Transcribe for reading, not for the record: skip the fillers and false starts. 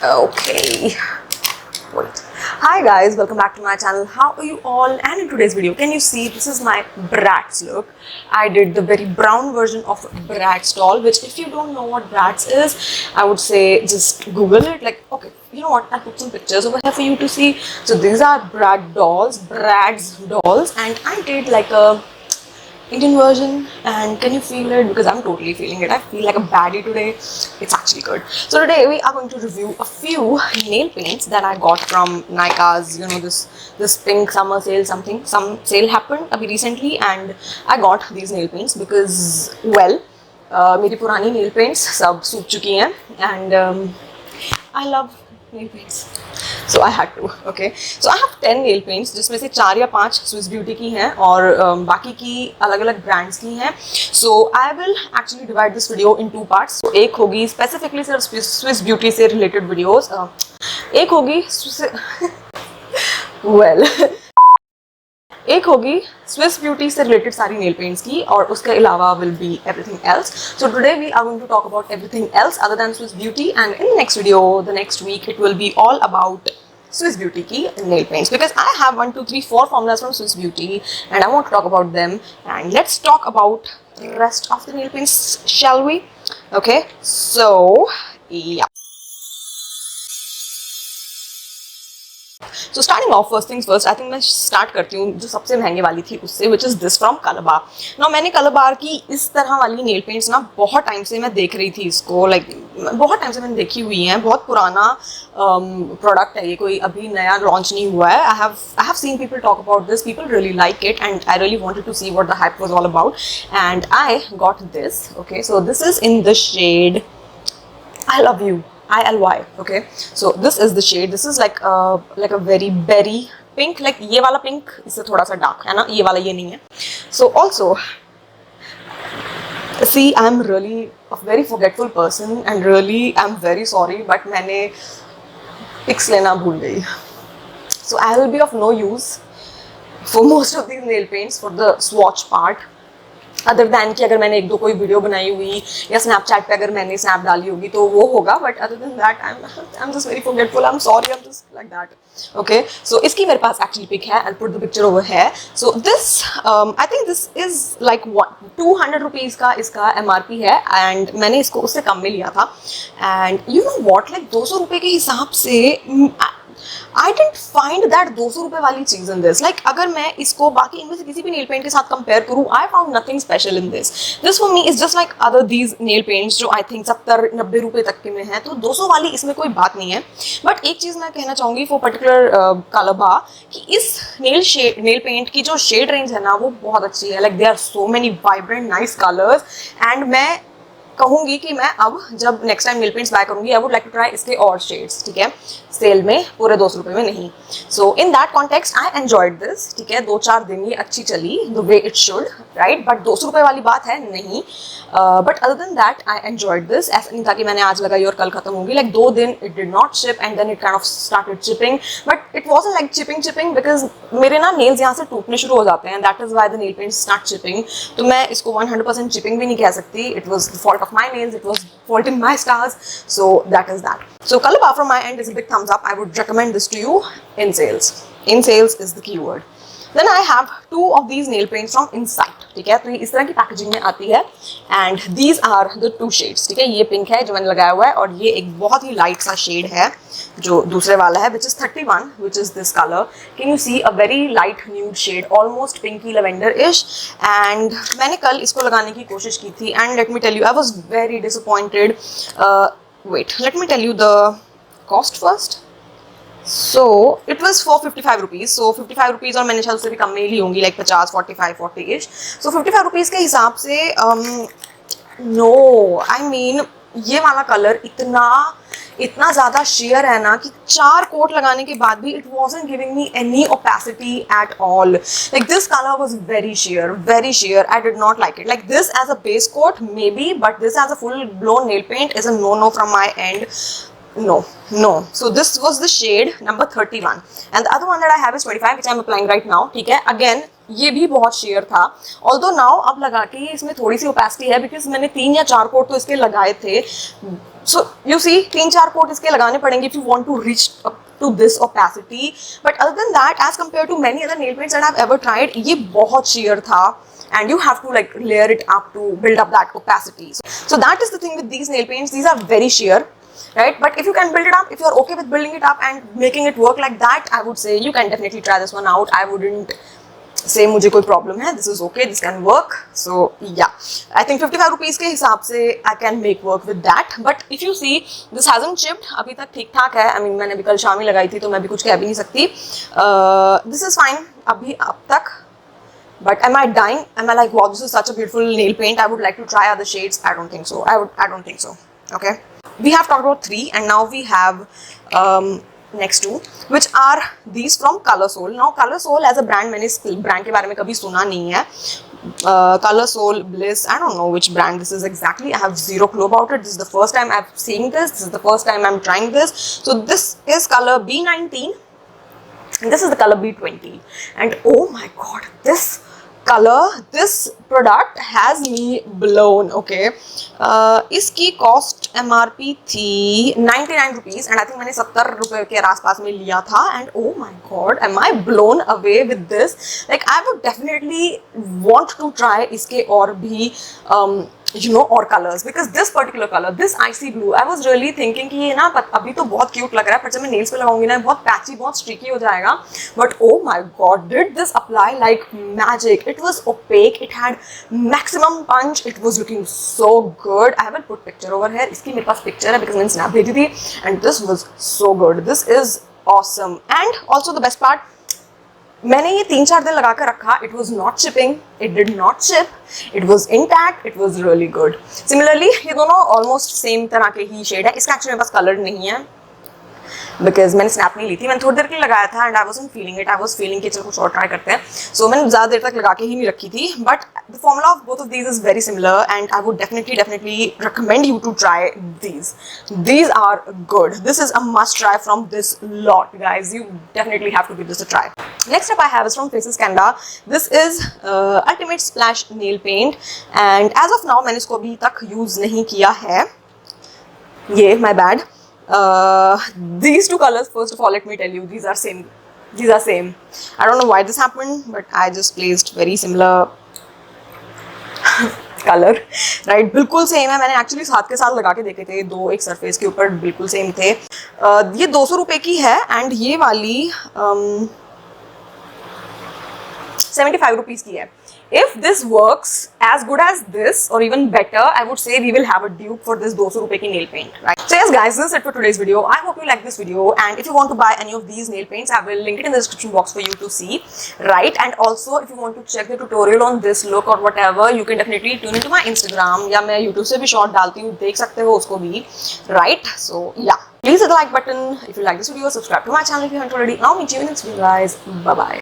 Okay. Wait. Hi guys, welcome back to my channel. How are you all? And in today's video, can you see this is my Bratz look? I did the very brown version of Bratz doll, which if you don't know what Bratz is, I would say just Google it. Like, okay, you know what? I'll put some pictures over here for you to see. So these are Bratz dolls, and I did like a Indian version, and can you feel it? Because I'm totally feeling it. I feel like a baddie today. It's actually good. So today we are going to review a few nail paints that I got from Nika's, you know, this pink summer sale, some sale happened recently, and I got these nail paints because, well, मेरी पुरानी nail paints सब सूख चुकी हैं, and I love nail paints. So I had to, okay. So I have 10 nail paints, जिसमें से 4 या 5 Swiss Beauty की हैं और बाकी की अलग-अलग brands की हैं. So I will actually divide this video in 2 parts. So एक होगी specifically सिर्फ Swiss Beauty से related videos. एक होगी well एक होगी Swiss Beauty से related सारी nail paints की, और उसके अलावा will be everything else. So today we are going to talk about everything else other than Swiss Beauty, and in the next video, the next week, it will be all about Swiss Beauty की nail paints, because I have 1, 2, 3, 4 formulas from Swiss Beauty and I want to talk about them. And let's talk about the rest of the nail paints, shall we? Okay, so yeah. So starting off, first things first, I think मैं start करती हूँ जो सबसे महंगे वाली थी उससे, which is this from Colorbar. Now मैंने Colorbar की इस तरह वाली nail paints ना बहुत टाइम से मैं देख रही थी इसको, like बहुत टाइम से मैंने देखी हुई हैं. बहुत पुराना प्रोडक्ट है ये, कोई अभी नया लॉन्च नहीं हुआ है. I have seen people talk about this. People really like it, and I really wanted to see what the hype was all about. And I got this. Okay, so this is in the shade I Love You. ILY. Okay, so this is the shade. This is like a very berry pink, like ये वाला pink इससे थोड़ा सा dark है ना, ये वाला ये नहीं है. So also, see, I'm really a very forgetful person, and really I'm very sorry, but मैंने pics लेना भूल गई. So I will be of no use for most of these nail paints for the swatch part. Other than कि अगर मैंने एक दो कोई वीडियो बनाई हुई या स्नैपचैट पे अगर मैंने स्नैप डाली होगी तो वो होगा, but other than that I am just very forgetful. I am sorry, I am just like that. Okay, so इसकी मेरे पास एक्चुअली पिक है. I put the picture over है. So this I think this is like 200 rupees का इसका MRP है, and मैंने इसको उससे कम में लिया था. And you know what, like 200 रुपये के हिसाब से I didn't find that 200 रुपये वाली चीज़ in this. Like अगर मैं इसको बाकी इनमें से किसी भी nail paint के साथ compare करूँ, I found nothing special in this. This for me is just like other these nail paints जो I think 70-90 रुपये तक के में हैं, तो 200 वाली इसमें कोई बात नहीं है. But एक चीज़ मैं कहना चाहूँगी for particular Colorbar कि इस nail paint की जो shade range है ना, वो बहुत अच्छी है. Like there are so many vibrant nice colors, and मैं कहूँगी कि मैं अब जब next time nail paints buy करूँगी, I would like to try इसके और शेड्स. ठीक है, सेल में पूरे 200 रुपये में नहीं. So in that context I enjoyed this. ठीक है, 2-4 दिन ये अच्छी चली the way it should, right. But 200 रुपये वाली बात है नहीं. But other than that I enjoyed this. ऐसा नहीं था कि मैंने आज लगाई और कल खत्म होगी. लाइक 2 दिन it did not chip, and then it kind of started chipping, but it wasn't like chipping because मेरे ना नेल्स यहाँ से टूटने शुरू हो जाते हैं. That is why the nail paints start chipping. तो मैं इसको 100% चिपिंग भी नहीं कह सकती. It was the fault of my nails, it was fault in my stars. So that is that. So Colorbar from my end is a big thumbs up. I would recommend this to you in sales. In sales is the keyword. Then I have 2 of these nail paints from Insight. ठीक है, तो ये इस तरह की packaging में आती है, and these are the 2 shades. ठीक है, ये पिंक है जो मैंने लगाया हुआ है, और ये एक बहुत ही लाइट सा शेड है जो दूसरे वाला है, which is 31, which is this color. Can you see a very light nude shade, almost pinky lavender-ish? And मैंने कल इसको लगाने की कोशिश की थी, and let me tell you, I was very disappointed. Wait, let me tell you the cost first. So it was for 55 rupees. So 55 rupees, और मैंने शायद उससे भी कम में ली होंगी, like 50, 45, 40-ish. So 55 rupees के हिसाब से no, I mean ये वाला कलर इतना ज़्यादा sheer है ना कि 4 कोट लगाने के बाद भी it wasn't giving me any opacity at all. Like this color was very sheer, very sheer. I did not like it. Like this as a base coat maybe, but this as a full blown nail paint is a no from my end. No. So this was the shade number 31 and the other one that I have is 25 which I'm applying right now. ठीक है, again ये भी बहुत sheer था, although now अब लगा के इसमें थोड़ी सी opacity है because मैंने 3 या 4 कोट तो इसके लगाए थे. So you see 3-4 कोट इसके लगाने पड़ेंगे if you want to reach up to this opacity. But other than that, as compared to many other nail paints that I've ever tried, ये बहुत sheer था. And you have to like layer it up to build up that opacity. So that is the thing with these nail paints. These are very sheer, right? But if you can build it up, if you're okay with building it up and making it work like that, I would say you can definitely try this one out. I wouldn't say मुझे कोई problem है. This is okay. This can work. So yeah, I think 55 rupees के हिसाब से I can make work with that. But if you see, this hasn't chipped. अभी तक ठीक ठाक है. I mean मैंने अभी कल शाम ही लगाई थी तो मैं भी कुछ कह भी नहीं सकती. This is fine. अभी अब तक. But am I dying? Am I like, wow, this is such a beautiful nail paint, I would like to try other shades? I don't think so. I don't think so. Okay. We have talked about 3 and now we have next 2 which are these from Colorsoul. Now Colorsoul as a brand, मैंने इस brand के बारे में कभी सुना नहीं है. Colorsoul, Bliss, I don't know which brand this is exactly. I have zero clue about it. This is the first time I'm seeing this. This is the first time I'm trying this. So this is color B19 and this is the color B20 and oh my god, this product has me blown. Okay, इसकी cost MRP थी 99 rupees and I think मैंने 70 रुपए के आसपास में लिया था and oh my god, am I blown away with this. Like I would definitely want to try इसके और भी you know और colors because this particular color, this icy blue, I was really thinking कि ये ना अभी तो बहुत cute लग रहा है पर जब मैं nails पे लगाऊंगी ना बहुत patchy, बहुत streaky हो जाएगा. But oh my god, did this apply like magic. It was opaque, it had maximum punch, it was looking so good. I haven't put picture over here. इसकी मेरे पास picture है because मैंने snap भेजी थी and this was so good. This is awesome. And also the best part, मैंने ये 3-4 दिन लगा कर रखा. It was not chipping, it did not chip, it was intact, it was really good. Similarly, ये दोनों almost same तरह के ही shade है. इसका actually मेरे पास color नहीं है because मैंने snap नहीं ली थी. मैंने थोड़ी देर के लिए लगाया था and I wasn't feeling it. I was feeling कि चलो कुछ और try करते हैं. So मैंने ज़्यादा देर तक लगा के ही नहीं रखी थी. But the formula of both of these is very similar and I would definitely recommend you to try these. These are good. This is a must try from this lot, guys. You definitely have to give this a try. Next up I have is from Faces Canada. This is Ultimate Splash Nail Paint and as of now मैंने इसको अभी तक use नहीं किया है. ये my bad. These two colors, first of all, let me tell you, these are same. These are same. I don't know why this happened, but I just placed very similar color, right? बिल्कुल same है. मैंने actually साथ के साथ लगा के देखे थे. दो एक surface के ऊपर बिल्कुल same थे. ये 200 रुपए की है and ये वाली 75 rupees की है. If this works as good as this or even better, I would say we will have a dupe for this 200 रुपए की nail paint, right? So yes guys, this is it for today's video. I hope you like this video and if you want to buy any of these nail paints, I will link it in the description box for you to see, right? And also if you want to check the tutorial on this look or whatever, you can definitely tune into my Instagram या मैं YouTube से भी short डालती हूँ, देख सकते हो उसको भी, right? So yeah, please hit the like button if you like this video, subscribe to my channel if you haven't already. I'll meet you in the next video guys. Bye bye.